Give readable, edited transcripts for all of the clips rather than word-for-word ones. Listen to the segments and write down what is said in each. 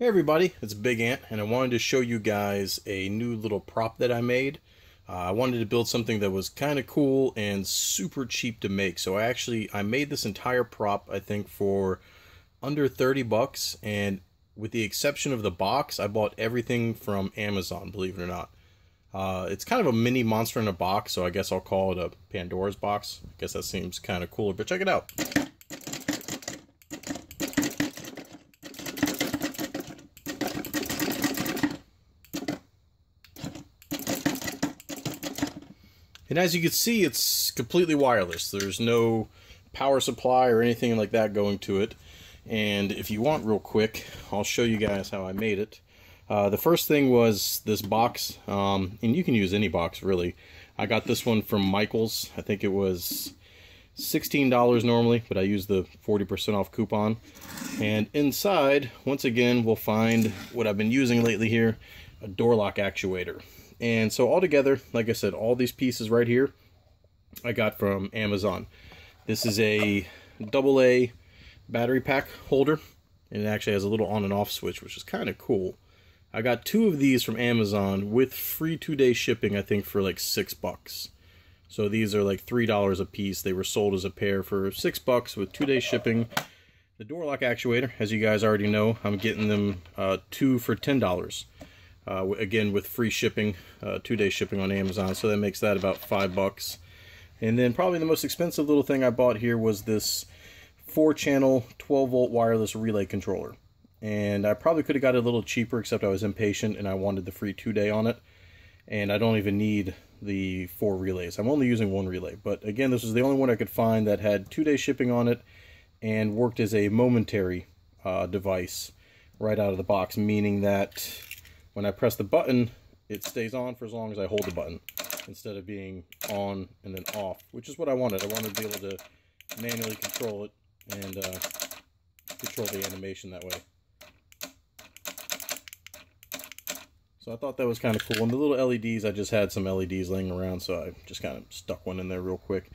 Hey everybody, it's Big Ant, and I wanted to show you guys a new little prop that I made. I wanted to build something that was kind of cool and super cheap to make. So I made this entire prop, I think, for under 30 bucks, and with the exception of the box, I bought everything from Amazon, believe it or not. It's kind of a mini monster in a box, so I guess I'll call it a Pandora's box. I guess that seems kind of cooler, but check it out. And as you can see, it's completely wireless. There's no power supply or anything like that going to it. And if you want real quick, I'll show you guys how I made it. The first thing was this box, and you can use any box really. I got this one from Michael's. I think it was $16 normally, but I used the 40% off coupon. And inside, once again, we'll find what I've been using lately here, a door lock actuator. And so altogether, like I said, all these pieces right here, I got from Amazon. This is a AA battery pack holder, and it actually has a little on and off switch, which is kind of cool. I got 2 of these from Amazon with free 2-day shipping, I think, for like $6. So these are like $3 a piece. They were sold as a pair for $6 with 2-day shipping. The door lock actuator, as you guys already know, I'm getting them 2 for $10. Again, with free shipping, 2-day shipping on Amazon, so that makes that about $5. And then probably the most expensive little thing I bought here was this 4-channel 12-volt wireless relay controller. And I probably could have got it a little cheaper, except I was impatient and I wanted the free 2-day on it. And I don't even need the 4 relays. I'm only using 1 relay. But again, this was the only one I could find that had 2-day shipping on it and worked as a momentary device right out of the box, meaning that when I press the button, it stays on for as long as I hold the button, instead of being on and then off, which is what I wanted. I wanted to be able to manually control it and control the animation that way. So I thought that was kind of cool. And the little LEDs, I just had some LEDs laying around, so I just kind of stuck one in there real quick.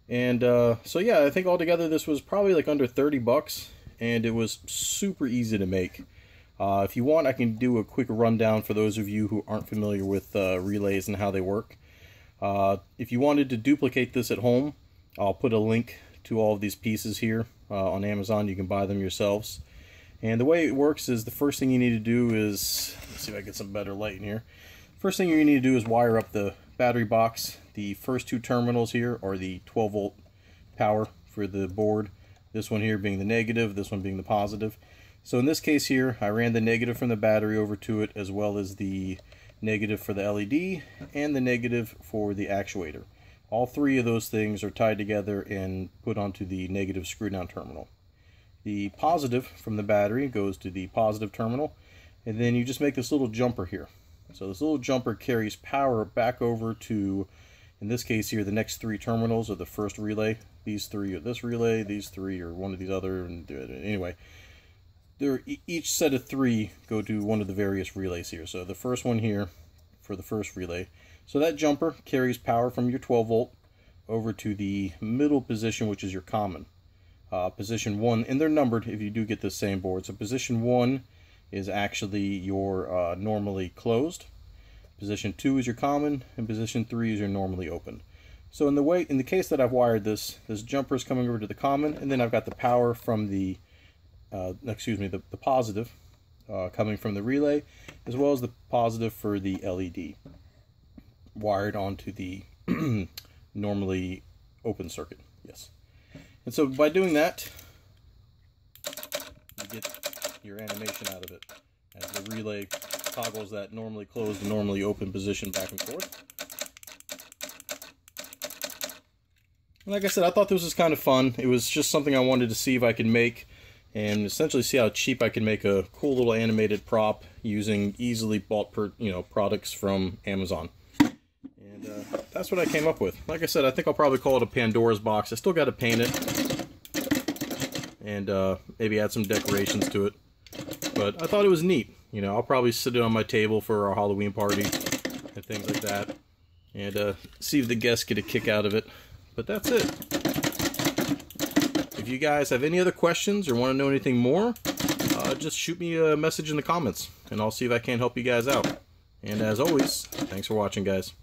And so yeah, I think altogether this was probably like under 30 bucks, and it was super easy to make. If you want, I can do a quick rundown for those of you who aren't familiar with relays and how they work. If you wanted to duplicate this at home, I'll put a link to all of these pieces here on Amazon. You can buy them yourselves. And the way it works is the first thing you need to do is, let's see if I get some better light in here. First thing you need to do is wire up the battery box. The first 2 terminals here are the 12-volt power for the board. This one here being the negative, this one being the positive. So in this case here, I ran the negative from the battery over to it, as well as the negative for the LED and the negative for the actuator. All 3 of those things are tied together and put onto the negative screw-down terminal. The positive from the battery goes to the positive terminal, and then you just make this little jumper here. So this little jumper carries power back over to, in this case here, the next 3 terminals are the first relay. These 3 are this relay, these 3 are one of these other, and anyway. Each set of 3 go to one of the various relays here. So the first one here for the first relay. So that jumper carries power from your 12-volt over to the middle position, which is your common. Position 1, and they're numbered if you do get the same board. So position 1 is actually your normally closed. Position 2 is your common, and position 3 is your normally open. So in the case that I've wired this jumper is coming over to the common, and then I've got the power from the the positive coming from the relay, as well as the positive for the LED wired onto the normally open circuit. Yes. And so by doing that, you get your animation out of it as the relay toggles that normally closed and normally open position back and forth. And like I said, I thought this was kind of fun. It was just something I wanted to see if I could make, and essentially see how cheap I can make a cool little animated prop using easily bought products from Amazon. And that's what I came up with. Like I said, I think I'll probably call it a Pandora's box. I still got to paint it and maybe add some decorations to it. But I thought it was neat. I'll probably sit it on my table for our Halloween party and things like that, and see if the guests get a kick out of it. But that's it. If you guys have any other questions or want to know anything more, just shoot me a message in the comments, and I'll see if I can help you guys out. And as always, thanks for watching, guys.